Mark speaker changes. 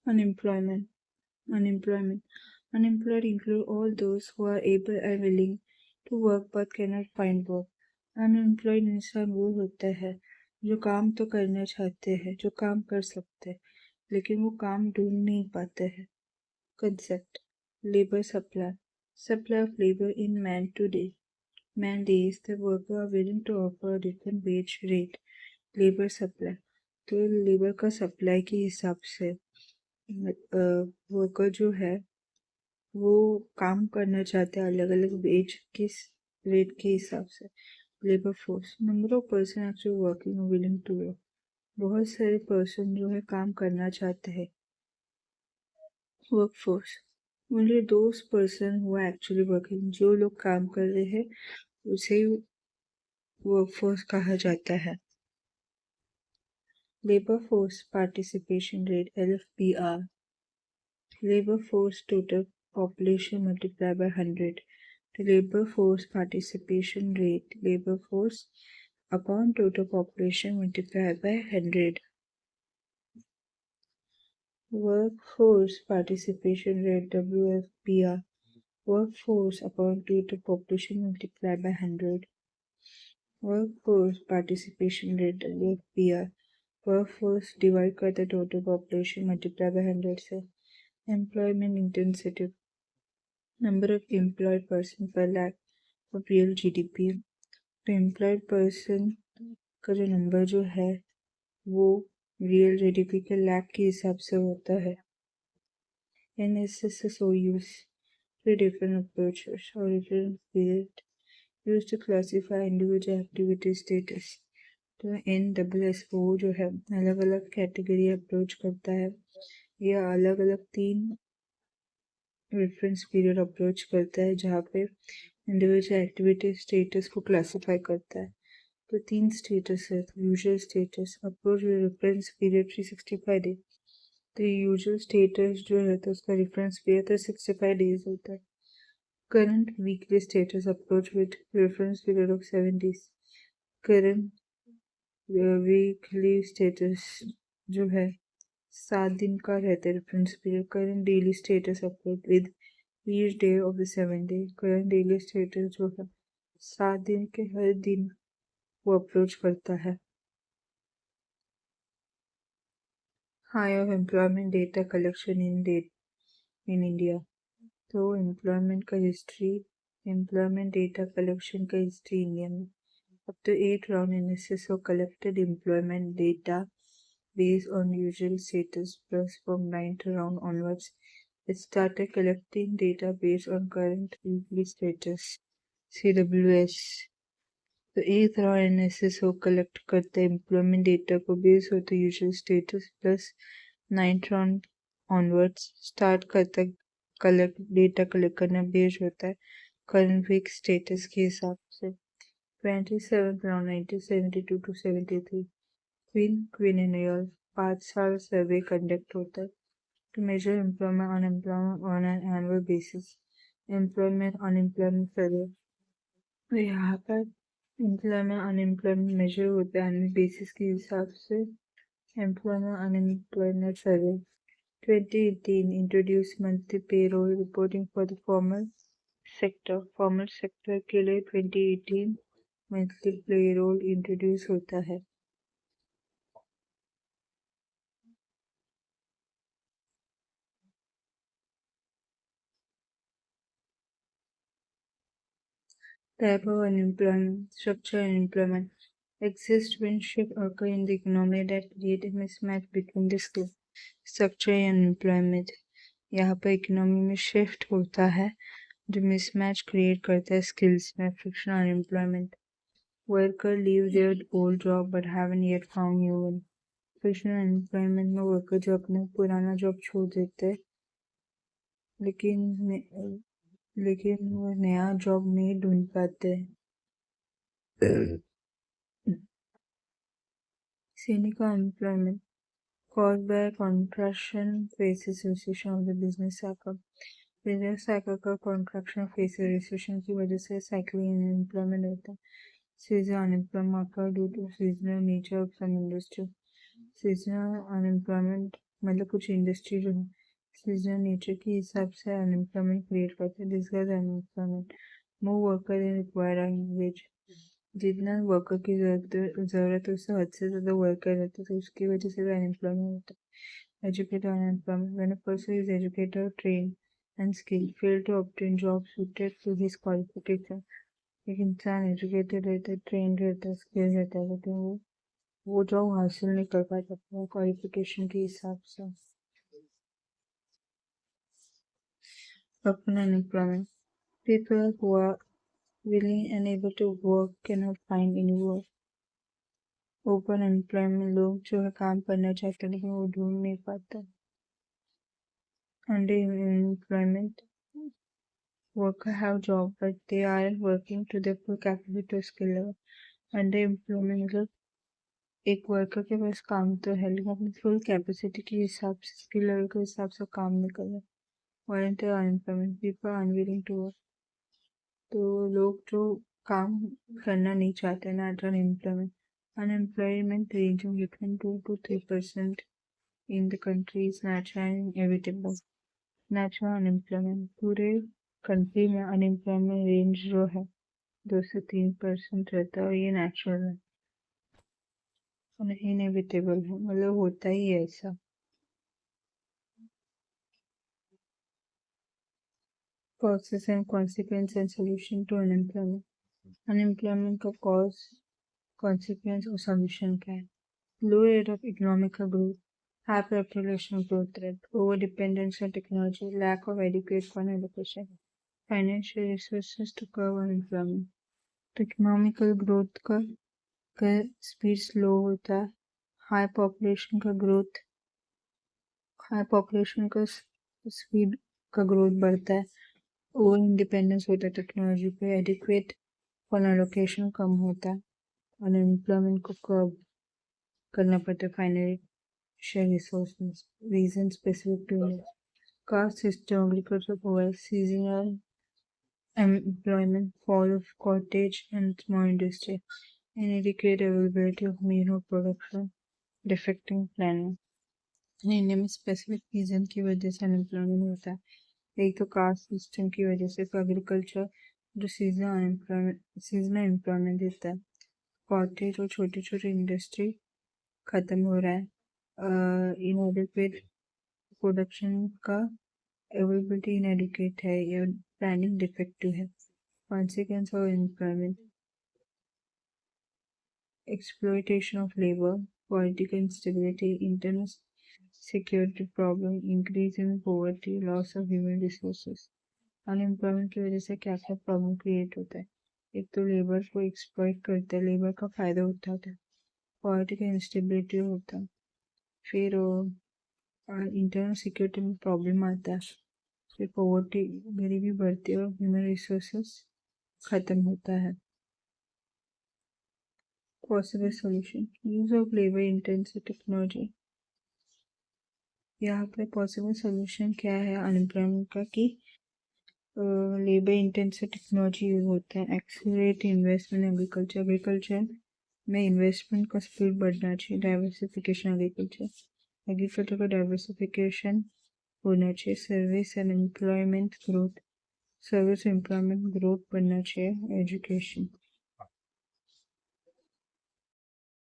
Speaker 1: Unemployment. Unemployment. Unemployed include all those who are able and willing to work but cannot find work. Unemployed इंसान वो होता है जो काम तो करना चाहते हैं, जो काम कर सकते हैं, लेकिन वो काम ढूंढ नहीं पाते हैं. Concept. Labor supply. Supply of labor in man today. Man days the worker are willing to offer a different wage rate. Labor supply. तो लेबर का सप्लाई के हिसाब से वर्कर जो है वो काम करना चाहते हैं अलग अलग वेज के रेट के हिसाब से. Labour force. Number of person actually working willing to work. बहुत सारे पर्सन जो है काम करना चाहते हैं. Work force. Only those person who are actually working. जो लोग काम कर रहे हैं उसे वर्कफोर्स कहा जाता है. Labour force participation rate LFPR. Labor force total population multiplied by 100. The labor force participation rate, labor force upon total population multiplied by 100. Workforce participation rate WFPR. Workforce upon total population multiplied by 100. Workforce participation rate WFPR. Workforce divide करते total population multiplied by 100 से. Employment intensity. Number of employed person per lakh of real GDP. तो employed person का जो number जो है वो real GDP के लाख के हिसाब से होता है. NSSO use three different approaches or different period used to classify individual activity status. तो NSSO जो है अलग अलग कैटेगरी अप्रोच करता है या अलग अलग 3 रेफरेंस पीरियड अप्रोच करता है जहाँ पे इंडिविजुअल एक्टिविटी स्टेटस को क्लासिफाई करता है. तो 3 स्टेटस है. Usual status approach with reference period 365 days. तो यूजुअल स्टेटस जो है तो उसका रेफरेंस पीरियड 365 डेज होता है. Current weekly status approach with reference period of 7 days. Current weekly status जो है 7 दिन का रहता है reference period. Current daily status approach with each day of the 7 day. Current daily status जो है 7 दिन के हर दिन वो अप्रोच करता है. High of employment data collection in India. तो एम्प्लॉयमेंट का हिस्ट्री, एम्प्लॉयमेंट डेटा कलेक्शन का हिस्ट्री इंडिया में. Up to 8 round analysis of collected employment data based on usual status plus from 9th round onwards, it started collecting data based on current weekly status CWS. तो 8th round analysis वो collect करते हैं employment data को base होता है usual status plus 9th round onwards start करता है collect data collect करना बेस होता है करंट वीक स्टेटस के हिसाब से. 27th round 1972 to 73 quinquennial 5 साल सर्वे कंडक्ट होता है to measure employment unemployment on an annual basis. Employment unemployment survey. तो यहाँ पर एम्प्लॉयमेंट अनएम्प्लॉयमेंट मेजर होता है एनुअल बेसिस के हिसाब से. Employment unemployment survey 2018 introduce monthly payroll reporting for the formal sector. Formal sector के लिए 2018 मंथली पेरोल इंट्रोड्यूस होता है. Type of unemployment. Structure unemployment exists when shifts occur in the economy that create a mismatch between the skills. Structure unemployment. यहाँ पर economy में shift होता है जो मिसमैच क्रिएट करता है स्किल्स में. Frictional unemployment. Worker leave their old job but haven't yet found new one. Frictional unemployment में वर्कर जो अपना पुराना जॉब छोड़ देते हैं लेकिन वो नया जॉब नहीं ढूंढ पाते. Cynical unemployment caused by contraction faces recession of the business cycle. Business cycle का कॉन्ट्रैक्शन फेस रिसेशन की वजह से साइक्लिंग अनएम्प्लॉयमेंट होता है. Seasonal unemployment due to seasonal nature of some industry. Seasonal unemployment मतलब कुछ इंडस्ट्री जो है सीजनल नेचर के हिसाब से अनएम्प्लॉयमेंट क्रिएट करते हैं, this is unemployment. More worker in required wage, जितना वर्कर की जरूरत है उससे हद से ज़्यादा वर्कर रहते हैं तो उसकी वजह से भी अनएम्प्लॉयमेंट होता है। Educated unemployment, when a person is educated train and skill fail to obtain job suited to his qualification. एक इंसान एजुकेटेड रहता है, ट्रेन रहता है, स्किल रहता है, लेकिन वो जॉब हासिल नहीं कर पाता अपने क्वालिफिकेशन के हिसाब से। Open unemployment, people who are willing and able to work cannot find any work। Open employment, लोग जो है काम करना चाहते हैं लेकिन वो ढूंढ नहीं पाते। Underemployment, worker have job but they are working to their full capacity skill level. Underemployment मतलब एक वर्कर के पास काम तो है लेकिन अपनी फुल कैपेसिटी के हिसाब से, स्किल लेवल के हिसाब से काम नहीं कर रहे। Volunteer unemployment, people unwilling to work, तो लोग जो काम करना नहीं चाहते ना। Unemployment, unemployment ranging between 2 to 3% in the country is natural and inevitable। Natural unemployment, पूरे कंट्री में अनएम्प्लॉयमेंट रेंज जो है 2 से 3% रहता है और ये नेचुरल है, इनएविटेबल है, मतलब होता ही है ऐसा। Causes and consequence and solution to unemployment, unemployment का कॉज, कॉन्सिक्वेंस और सोल्यूशन क्या है। Low rate of economical growth, high population growth rate, over-dependence on technology, lack of adequate fund allocation, financial resources to cover unemployment। तो economical growth का speed slow होता है, high population का growth, high population का speed का growth बढ़ता है, over independence होता है टेक्नोलॉजी पे, एडिक्वेट फंड एलोकेशन कम होता है, अनएम्प्लॉयमेंट को कर्ब करना पड़ता है, financial resources. Region specific to caste system, agriculture provides seasonal employment, fall of cottage and small industry, inadequate availability of mineral production, defecting planning। India में स्पेसिफिक रीजन की वजह से अनएम्प्लॉयमेंट होता है। एक तो कास्ट सिस्टम की वजह से, एग्रीकल्चर जो सीजनल एम्प्लॉयमेंट देता है, कॉटेज और छोटी छोटी इंडस्ट्री खत्म हो रहा है, इनएडिक्वेट प्रोडक्शन का अवेलेबिलिटी इनएडिक्वेट है या प्लानिंग डिफेक्टिव है। Consequence of employment, exploitation of labor, political instability, internal security problem, increase in poverty, loss of human resources। Unemployment की वजह से क्या क्या प्रॉब्लम क्रिएट होता है। एक तो लेबर को एक्सप्लॉइट करते हैं, लेबर का फायदा उठाते हैं, पॉलिटिकल इंस्टेबिलिटी होता है, फिर इंटरनल सिक्योरिटी में प्रॉब्लम आता है, फिर पॉवर्टी गरीबी बढ़ती है और ह्यूमन रिसोर्सेस खत्म होता है। Possible solution, use of labour intensive technology. यहाँ पे पॉसिबल सोल्यूशन क्या है अनएम्प्लॉयमेंट का कि लेबर इंटेंसिव टेक्नोलॉजी यूज होता है, एक्सीलरेट इन्वेस्टमेंट एग्रीकल्चर में इन्वेस्टमेंट का स्पीड बढ़ना चाहिए, डाइवर्सिफिकेशन एग्रीकल्चर का डाइवर्सिफिकेशन होना चाहिए, service and employment growth, service employment growth बढ़ना चाहिए, एजुकेशन।